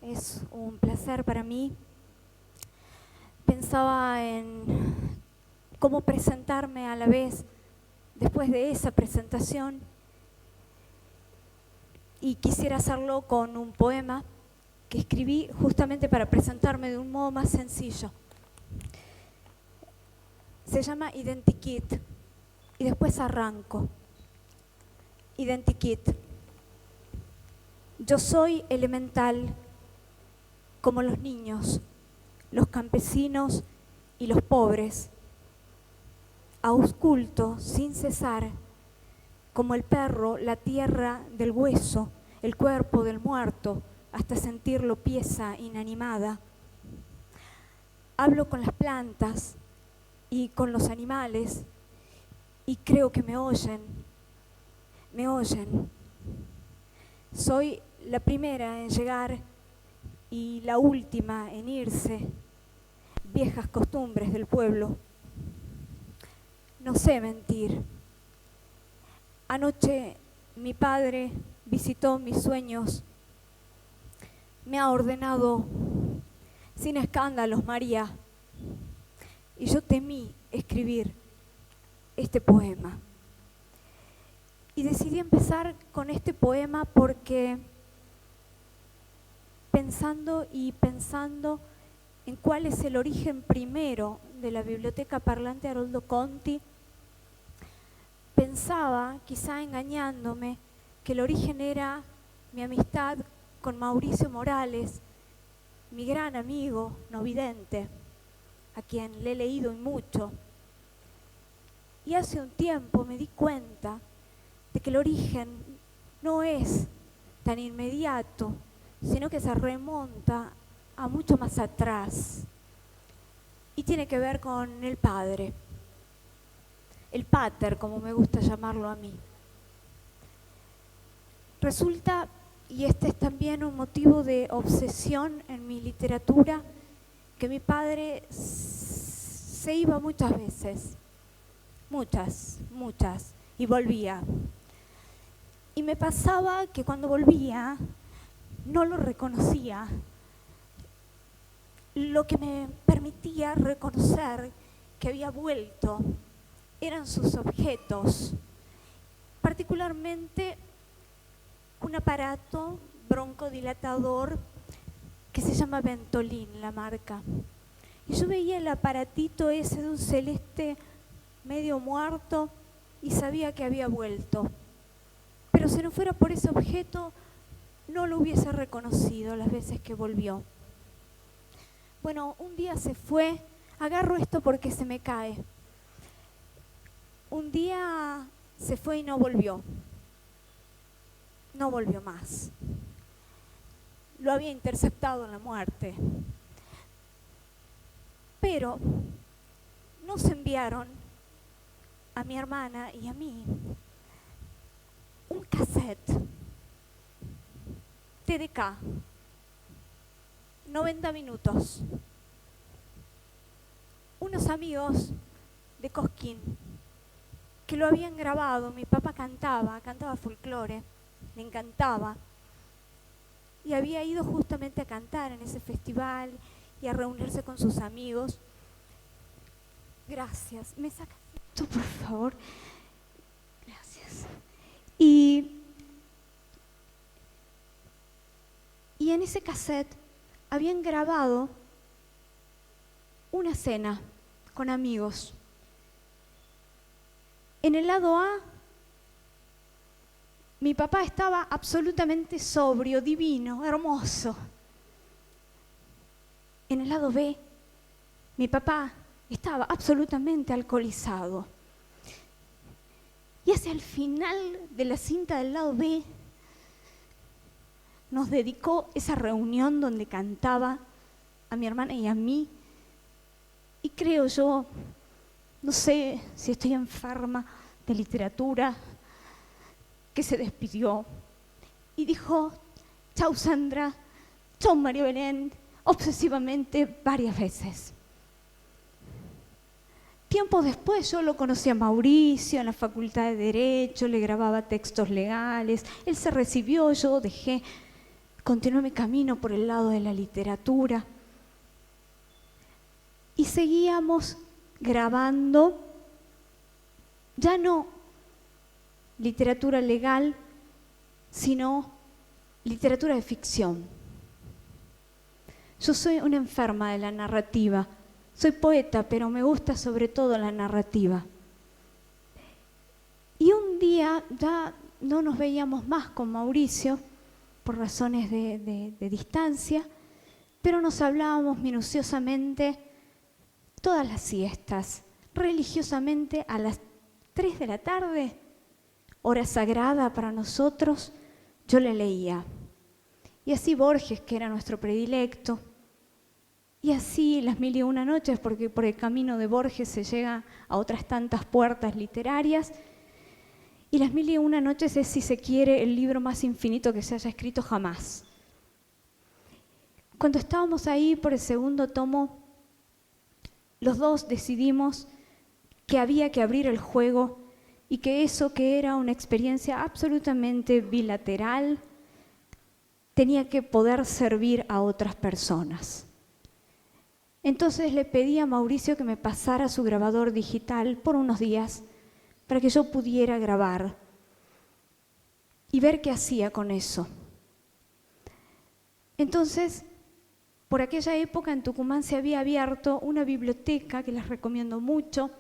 Es un placer para mí. Pensaba en cómo presentarme a la vez después de esa presentación y quisiera hacerlo con un poema que escribí justamente para presentarme de un modo más sencillo. Se llama Identikit y después arranco. Identikit. Yo soy elemental como los niños, los campesinos y los pobres. Ausculto sin cesar, como el perro, la tierra del hueso, el cuerpo del muerto, hasta sentirlo pieza inanimada. Hablo con las plantas y con los animales y creo que me oyen. Me oyen. Soy la primera en llegar y la última en irse. Viejas costumbres del pueblo. No sé mentir. Anoche mi padre visitó mis sueños. Me ha ordenado, sin escándalos, María. Y yo temí escribir este poema. Y decidí empezar con este poema porque pensando en cuál es el origen primero de la Biblioteca Parlante Haroldo Conti, pensaba, quizá engañándome, que el origen era mi amistad con Mauricio Morales, mi gran amigo no vidente, a quien le he leído y mucho. Y hace un tiempo me di cuenta de que el origen no es tan inmediato, sino que se remonta a mucho más atrás. Y tiene que ver con el padre, el pater, como me gusta llamarlo a mí. Resulta, y este es también un motivo de obsesión en mi literatura, que mi padre se iba muchas veces, muchas, y volvía. Y me pasaba que cuando volvía no lo reconocía, lo que me permitía reconocer que había vuelto eran sus objetos, particularmente un aparato broncodilatador que se llama Ventolin, la marca. Y yo veía el aparatito ese de un celeste medio muerto y sabía que había vuelto. Pero si no fuera por ese objeto, no lo hubiese reconocido las veces que volvió. Bueno, un día se fue, agarro esto porque se me cae. Un día se fue y no volvió. No volvió más. Lo había interceptado en la muerte. Pero nos enviaron a mi hermana y a mí un cassette TDK, 90 minutos. Unos amigos de Cosquín que lo habían grabado. Mi papá cantaba folclore, le encantaba. Y había ido justamente a cantar en ese festival y a reunirse con sus amigos. Gracias. ¿Me sacas esto, por favor? Gracias. Y en ese cassette habían grabado una cena con amigos. En el lado A, mi papá estaba absolutamente sobrio, divino, hermoso. En el lado B, mi papá estaba absolutamente alcoholizado. Y hacia el final de la cinta del lado B, nos dedicó esa reunión donde cantaba a mi hermana y a mí. Y creo yo, no sé si estoy enferma de literatura, que se despidió y dijo: chau Sandra, chau María Belén, obsesivamente varias veces. Tiempo después yo lo conocí a Mauricio en la Facultad de Derecho, le grababa textos legales, él se recibió, yo dejé continué mi camino por el lado de la literatura y seguíamos grabando, ya no literatura legal, sino literatura de ficción. Yo soy una enferma de la narrativa. Soy poeta, pero me gusta sobre todo la narrativa. Y un día ya no nos veíamos más con Mauricio por razones de distancia, pero nos hablábamos minuciosamente todas las siestas, religiosamente a las 3 de la tarde, hora sagrada para nosotros, yo le leía. Y así Borges, que era nuestro predilecto, y así Las mil y una noches, porque por el camino de Borges se llega a otras tantas puertas literarias. Y Las mil y una noches es, si se quiere, el libro más infinito que se haya escrito jamás. Cuando estábamos ahí por el segundo tomo, los dos decidimos que había que abrir el juego y que eso, que era una experiencia absolutamente bilateral, tenía que poder servir a otras personas. Entonces le pedí a Mauricio que me pasara su grabador digital por unos días para que yo pudiera grabar y ver qué hacía con eso. Entonces, por aquella época en Tucumán se había abierto una biblioteca que les recomiendo mucho,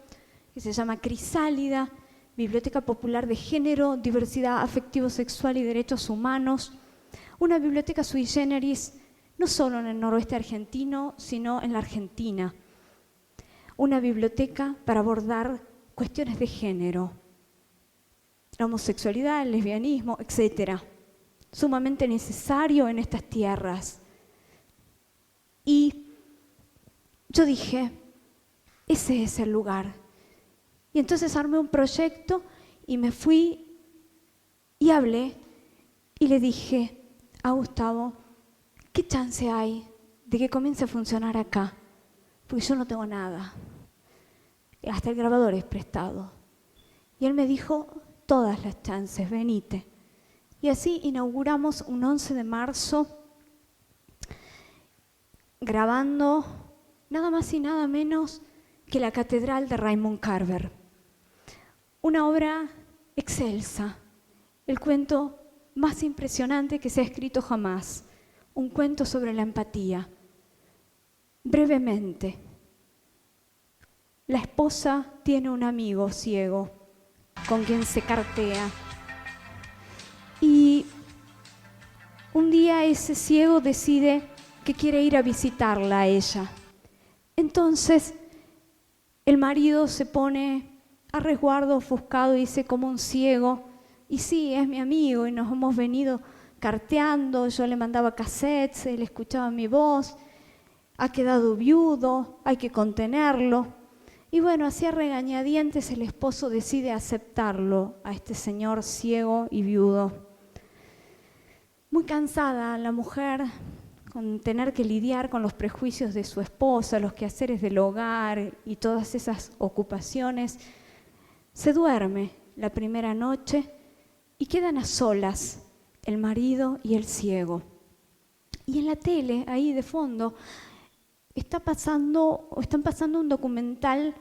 que se llama Crisálida, Biblioteca Popular de Género, Diversidad Afectivo-Sexual y Derechos Humanos, una biblioteca sui generis, no solo en el noroeste argentino, sino en la Argentina. Una biblioteca para abordar cuestiones de género, la homosexualidad, el lesbianismo, etc. Sumamente necesario en estas tierras. Y yo dije, ese es el lugar. Y entonces armé un proyecto y me fui y hablé y le dije a Gustavo, ¿qué chance hay de que comience a funcionar acá? Porque yo no tengo nada. Hasta el grabador es prestado. Y él me dijo, todas las chances, venite. Y así inauguramos un 11 de marzo grabando nada más y nada menos que la Catedral de Raymond Carver. Una obra excelsa, el cuento más impresionante que se ha escrito jamás. Un cuento sobre la empatía. Brevemente, la esposa tiene un amigo ciego con quien se cartea. Y un día ese ciego decide que quiere ir a visitarla a ella. Entonces, el marido se pone a resguardo, ofuscado, y dice como un ciego, y sí, es mi amigo y nos hemos venido carteando, yo le mandaba cassettes, él escuchaba mi voz, ha quedado viudo, hay que contenerlo. Y bueno, así a regañadientes el esposo decide aceptarlo a este señor ciego y viudo. Muy cansada la mujer con tener que lidiar con los prejuicios de su esposa, los quehaceres del hogar y todas esas ocupaciones, se duerme la primera noche y quedan a solas el marido y el ciego. Y en la tele, ahí de fondo, están pasando un documental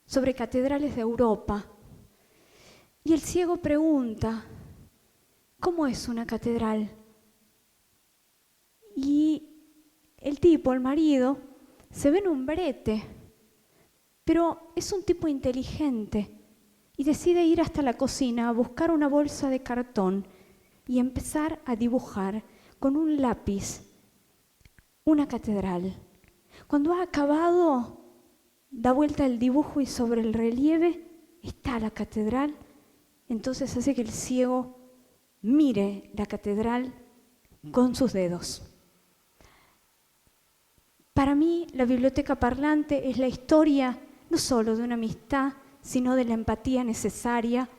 sobre catedrales de Europa. Y el ciego pregunta, ¿cómo es una catedral? Y el tipo, el marido, se ve en un brete, pero es un tipo inteligente y decide ir hasta la cocina a buscar una bolsa de cartón y empezar a dibujar con un lápiz una catedral. Cuando ha acabado, da vuelta el dibujo y sobre el relieve está la catedral. Entonces hace que el ciego mire la catedral con sus dedos. Para mí, la biblioteca parlante es la historia no solo de una amistad, sino de la empatía necesaria.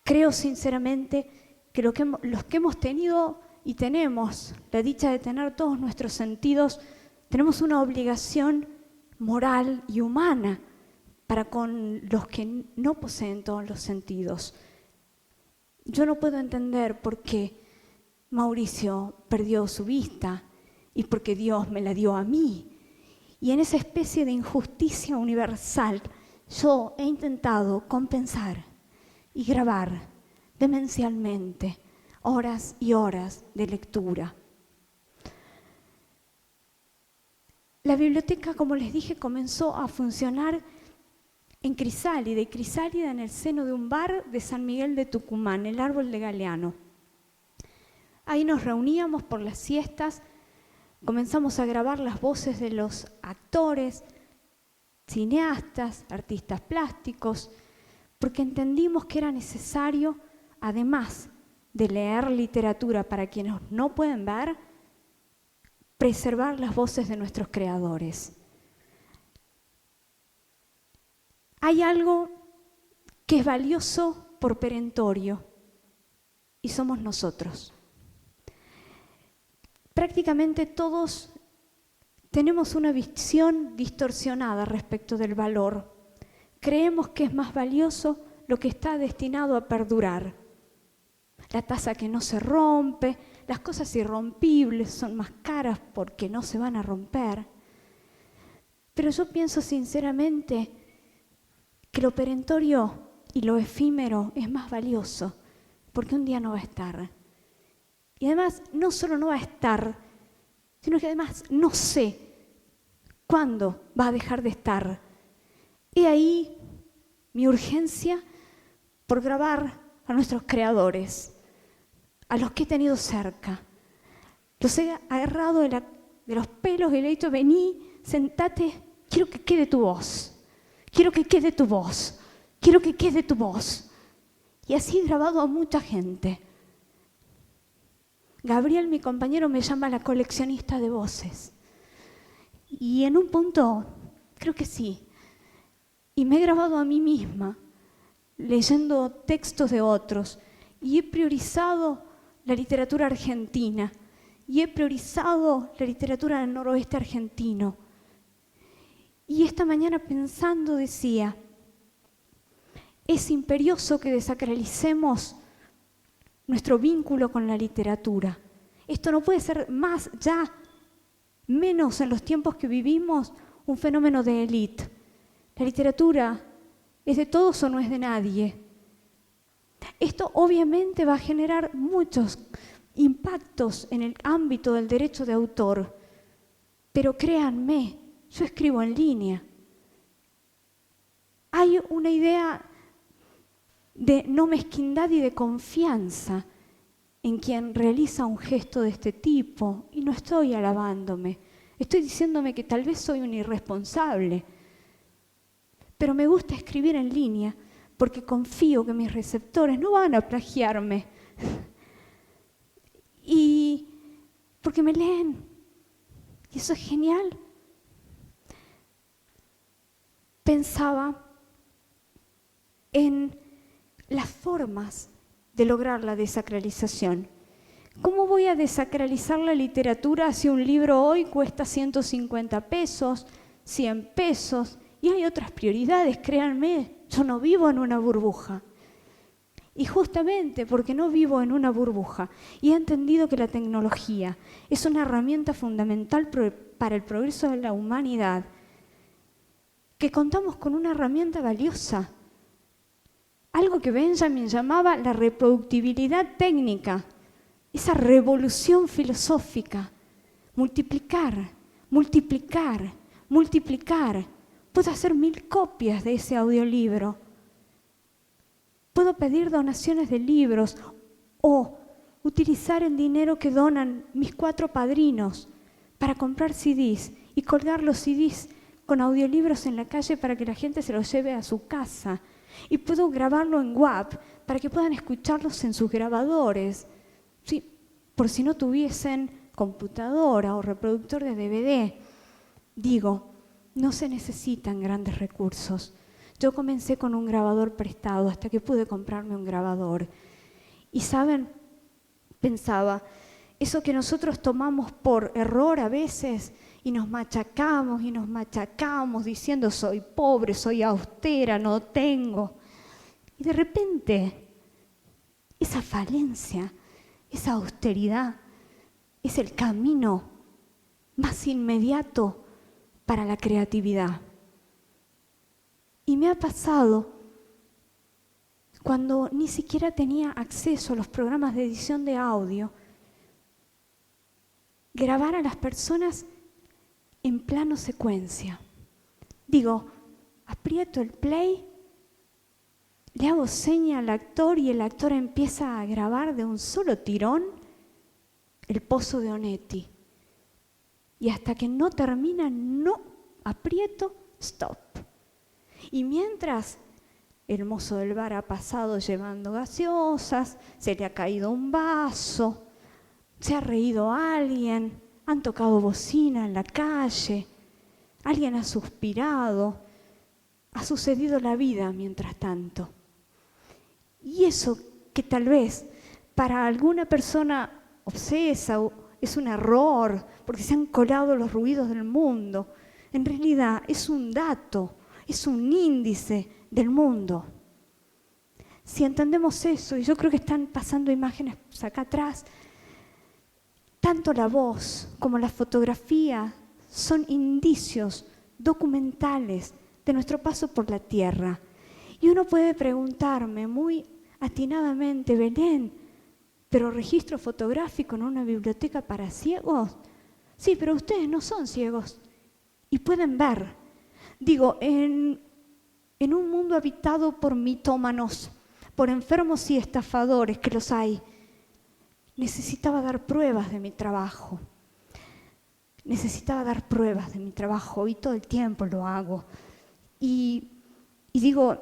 Creo sinceramente que los que hemos tenido y tenemos la dicha de tener todos nuestros sentidos, tenemos una obligación moral y humana para con los que no poseen todos los sentidos. Yo no puedo entender por qué Mauricio perdió su vista y porque Dios me la dio a mí. Y en esa especie de injusticia universal, yo he intentado compensar y grabar demencialmente horas y horas de lectura. La biblioteca, como les dije, comenzó a funcionar en Crisálida en el seno de un bar de San Miguel de Tucumán, el Árbol de Galeano. Ahí nos reuníamos por las siestas, comenzamos a grabar las voces de los actores, cineastas, artistas plásticos, porque entendimos que era necesario, además de leer literatura para quienes no pueden ver, preservar las voces de nuestros creadores. Hay algo que es valioso por perentorio y somos nosotros. Prácticamente todos tenemos una visión distorsionada respecto del valor. Creemos que es más valioso lo que está destinado a perdurar. La taza que no se rompe, las cosas irrompibles son más caras porque no se van a romper. Pero yo pienso sinceramente que lo perentorio y lo efímero es más valioso porque un día no va a estar. Y además no solo no va a estar, sino que además no sé cuándo va a dejar de estar. He ahí mi urgencia por grabar a nuestros creadores, a los que he tenido cerca. Los he agarrado de los pelos y le he dicho, vení, sentate, quiero que quede tu voz. Quiero que quede tu voz, quiero que quede tu voz. Y así he grabado a mucha gente. Gabriel, mi compañero, me llama la coleccionista de voces. Y en un punto, creo que sí. Y me he grabado a mí misma, leyendo textos de otros. Y he priorizado la literatura argentina. Y he priorizado la literatura del noroeste argentino. Y esta mañana pensando decía, es imperioso que desacralicemos nuestro vínculo con la literatura. Esto no puede ser más ya, menos en los tiempos que vivimos, un fenómeno de élite. La literatura es de todos o no es de nadie. Esto obviamente va a generar muchos impactos en el ámbito del derecho de autor, pero créanme, yo escribo en línea. Hay una idea de no mezquindad y de confianza en quien realiza un gesto de este tipo. Y no estoy alabándome, estoy diciéndome que tal vez soy un irresponsable. Pero me gusta escribir en línea porque confío que mis receptores no van a plagiarme. Y porque me leen. Y eso es genial. Pensaba en las formas de lograr la desacralización. ¿Cómo voy a desacralizar la literatura si un libro hoy cuesta 150 pesos, 100 pesos? Y hay otras prioridades, créanme, yo no vivo en una burbuja. Y justamente porque no vivo en una burbuja y he entendido que la tecnología es una herramienta fundamental para el progreso de la humanidad, que contamos con una herramienta valiosa, algo que Benjamin llamaba la reproductibilidad técnica, esa revolución filosófica, multiplicar, multiplicar, multiplicar. Puedo hacer 1000 copias de ese audiolibro, puedo pedir donaciones de libros o utilizar el dinero que donan mis 4 padrinos para comprar CDs y colgar los CDs con audiolibros en la calle para que la gente se los lleve a su casa. Y puedo grabarlo en WAV para que puedan escucharlos en sus grabadores. Sí, por si no tuviesen computadora o reproductor de DVD. Digo, no se necesitan grandes recursos. Yo comencé con un grabador prestado hasta que pude comprarme un grabador. Y saben, pensaba, eso que nosotros tomamos por error a veces y nos machacamos diciendo soy pobre, soy austera, no tengo. Y de repente, esa falencia, esa austeridad es el camino más inmediato para la creatividad. Y me ha pasado cuando ni siquiera tenía acceso a los programas de edición de audio, grabar a las personas en plano secuencia. Digo, aprieto el play, le hago seña al actor y el actor empieza a grabar de un solo tirón El Pozo de Onetti. Y hasta que no termina, no aprieto, stop. Y mientras el mozo del bar ha pasado llevando gaseosas, se le ha caído un vaso, se ha reído alguien, han tocado bocina en la calle, alguien ha suspirado, ha sucedido la vida mientras tanto. Y eso que tal vez para alguna persona obsesa es un error, porque se han colado los ruidos del mundo, en realidad es un dato, es un índice del mundo. Si entendemos eso, y yo creo que están pasando imágenes acá atrás, tanto la voz como la fotografía son indicios documentales de nuestro paso por la tierra. Y uno puede preguntarme muy atinadamente, Belén, ¿pero registro fotográfico en una biblioteca para ciegos? Sí, pero ustedes no son ciegos y pueden ver. Digo, en un mundo habitado por mitómanos, por enfermos y estafadores, que los hay, necesitaba dar pruebas de mi trabajo. Necesitaba dar pruebas de mi trabajo y todo el tiempo lo hago. Y digo,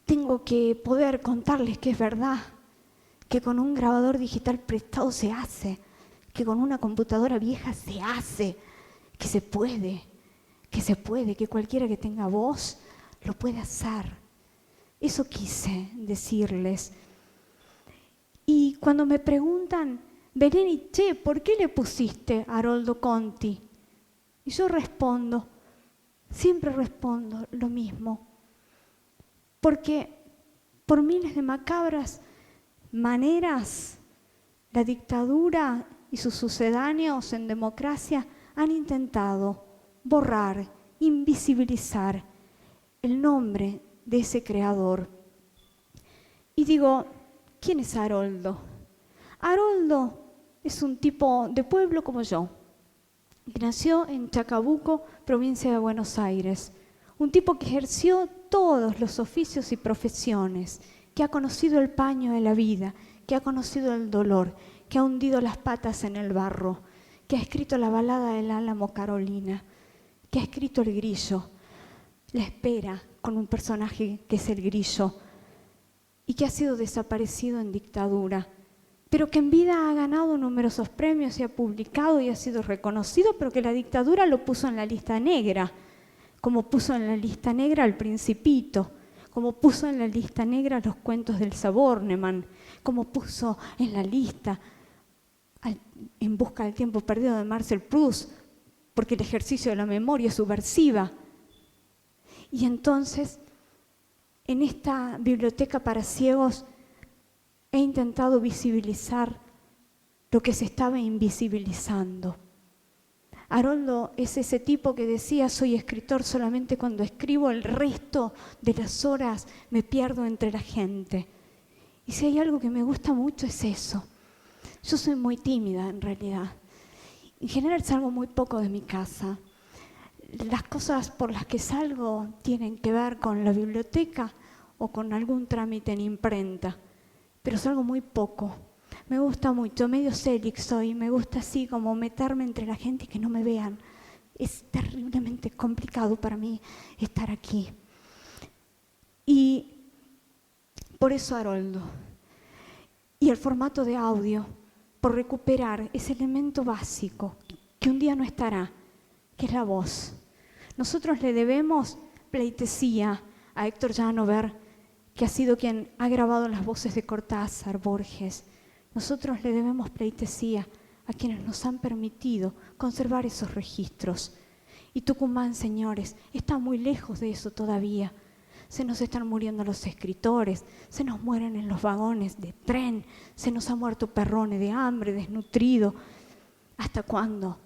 tengo que poder contarles que es verdad, que con un grabador digital prestado se hace, que con una computadora vieja se hace, que se puede, que cualquiera que tenga voz lo puede hacer. Eso quise decirles. Y cuando me preguntan, Belén, y che, ¿por qué le pusiste Haroldo Conti? Y yo respondo, siempre respondo lo mismo. Porque por miles de macabras maneras, la dictadura y sus sucedáneos en democracia han intentado borrar, invisibilizar el nombre de ese creador. Y digo, ¿quién es Haroldo? Haroldo es un tipo de pueblo como yo, que nació en Chacabuco, provincia de Buenos Aires. Un tipo que ejerció todos los oficios y profesiones, que ha conocido el paño de la vida, que ha conocido el dolor, que ha hundido las patas en el barro, que ha escrito la balada del Álamo Carolina, que ha escrito El Grillo, La Espera, con un personaje que es el Grillo, y que ha sido desaparecido en dictadura, pero que en vida ha ganado numerosos premios y ha publicado y ha sido reconocido, pero que la dictadura lo puso en la lista negra, como puso en la lista negra al Principito, como puso en la lista negra los cuentos del Saborneman, como puso en la lista En busca del tiempo perdido de Marcel Proust, porque el ejercicio de la memoria es subversiva. Y entonces, en esta biblioteca para ciegos, he intentado visibilizar lo que se estaba invisibilizando. Haroldo es ese tipo que decía, soy escritor solamente cuando escribo, el resto de las horas me pierdo entre la gente. Y si hay algo que me gusta mucho es eso. Yo soy muy tímida en realidad. En general salgo muy poco de mi casa. Las cosas por las que salgo tienen que ver con la biblioteca o con algún trámite en imprenta, pero salgo muy poco. Me gusta mucho, medio célix soy, me gusta así como meterme entre la gente y que no me vean. Es terriblemente complicado para mí estar aquí. Y por eso Haroldo. Y el formato de audio, por recuperar ese elemento básico que un día no estará, que es la voz. Nosotros le debemos pleitesía a Héctor Janover, que ha sido quien ha grabado las voces de Cortázar, Borges. Nosotros le debemos pleitesía a quienes nos han permitido conservar esos registros. Y Tucumán, señores, está muy lejos de eso todavía. se nos están muriendo los escritores, se nos mueren en los vagones de tren, se nos ha muerto Perrone de hambre, desnutrido. ¿Hasta cuándo?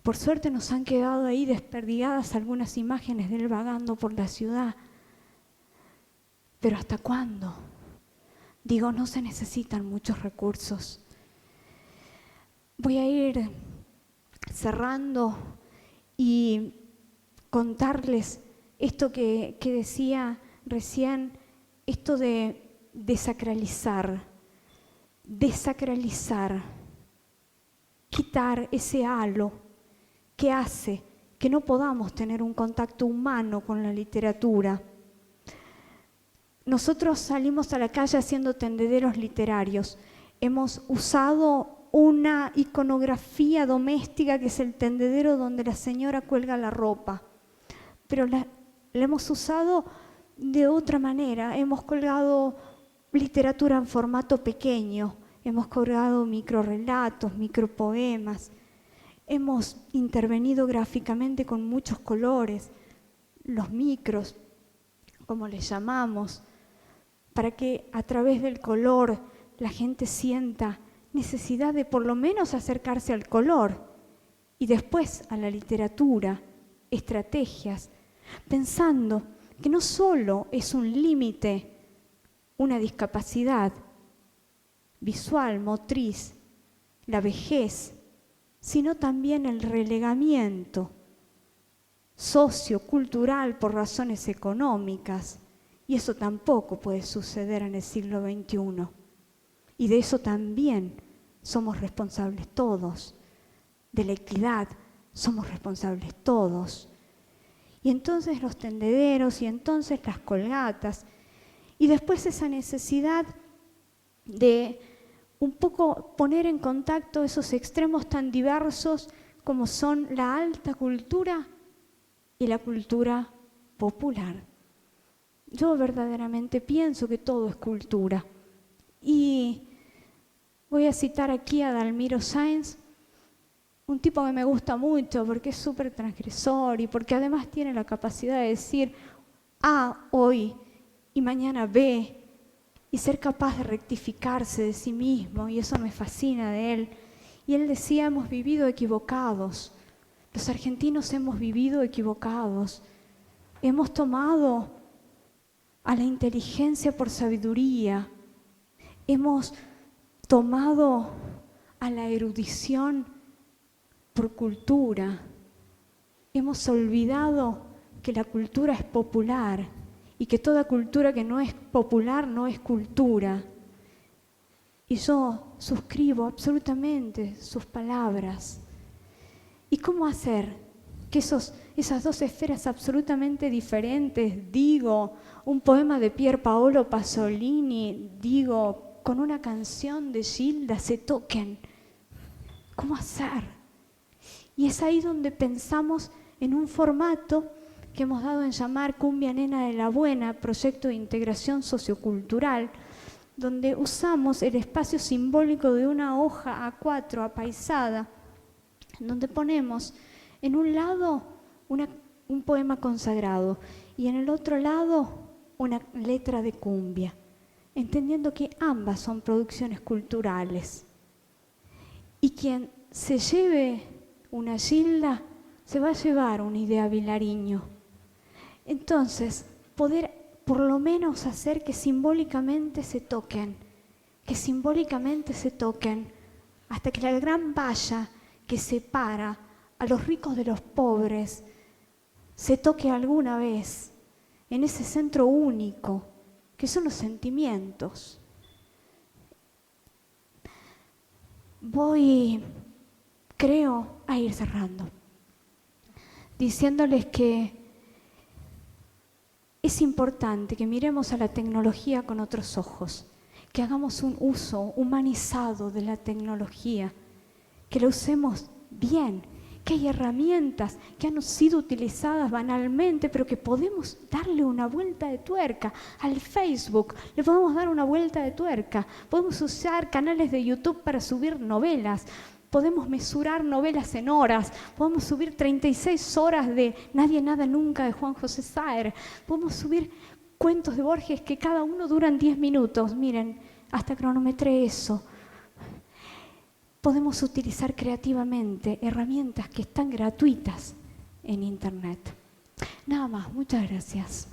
Por suerte nos han quedado ahí desperdigadas algunas imágenes de él vagando por la ciudad. Pero ¿hasta cuándo? Digo, no se necesitan muchos recursos. Voy a ir cerrando y contarles esto que decía recién, esto de desacralizar, quitar ese halo que hace que no podamos tener un contacto humano con la literatura. Nosotros salimos a la calle haciendo tendederos literarios. Hemos usado una iconografía doméstica que es el tendedero donde la señora cuelga la ropa, pero la hemos usado de otra manera. Hemos colgado literatura en formato pequeño, hemos colgado microrrelatos, micropoemas, hemos intervenido gráficamente con muchos colores, los micros, como les llamamos, para que a través del color la gente sienta necesidad de por lo menos acercarse al color y después a la literatura, estrategias, pensando que no solo es un límite, una discapacidad visual, motriz, la vejez, sino también el relegamiento sociocultural por razones económicas. Y eso tampoco puede suceder en el siglo XXI. Y de eso también somos responsables todos. De la equidad somos responsables todos. Y entonces los tendederos, y entonces las colgatas, y después esa necesidad de un poco poner en contacto esos extremos tan diversos como son la alta cultura y la cultura popular. Yo verdaderamente pienso que todo es cultura. Y voy a citar aquí a Dalmiro Sáenz, un tipo que me gusta mucho porque es súper transgresor y porque además tiene la capacidad de decir A hoy y mañana B y ser capaz de rectificarse de sí mismo, y eso me fascina de él. Y él decía, hemos vivido equivocados, los argentinos hemos vivido equivocados, hemos tomado a la inteligencia por sabiduría, hemos tomado a la erudición por cultura, hemos olvidado que la cultura es popular y que toda cultura que no es popular no es cultura. Y yo suscribo absolutamente sus palabras. ¿Y cómo hacer que esas dos esferas absolutamente diferentes, digo, un poema de Pier Paolo Pasolini, digo, con una canción de Gilda se toquen? ¿Cómo hacer? Y es ahí donde pensamos en un formato que hemos dado en llamar Cumbia Nena de la Buena, proyecto de integración sociocultural, donde usamos el espacio simbólico de una hoja A4 apaisada, donde ponemos en un lado un poema consagrado y en el otro lado una letra de cumbia, entendiendo que ambas son producciones culturales. Y quien se lleve una Gilda se va a llevar una idea Vilariño. Entonces, poder por lo menos hacer que simbólicamente se toquen, hasta que la gran valla que separa a los ricos de los pobres se toque alguna vez en ese centro único que son los sentimientos. Voy, creo, a ir cerrando, diciéndoles que es importante que miremos a la tecnología con otros ojos, que hagamos un uso humanizado de la tecnología, que la usemos bien, que hay herramientas que han sido utilizadas banalmente, pero que podemos darle una vuelta de tuerca. Al Facebook le podemos dar una vuelta de tuerca, podemos usar canales de YouTube para subir novelas, Podemos mesurar novelas en horas, podemos subir 36 horas de Nadie nada nunca de Juan José Saer, podemos subir cuentos de Borges que cada uno duran 10 minutos. Miren, hasta cronometré eso. Podemos utilizar creativamente herramientas que están gratuitas en Internet. Nada más, muchas gracias.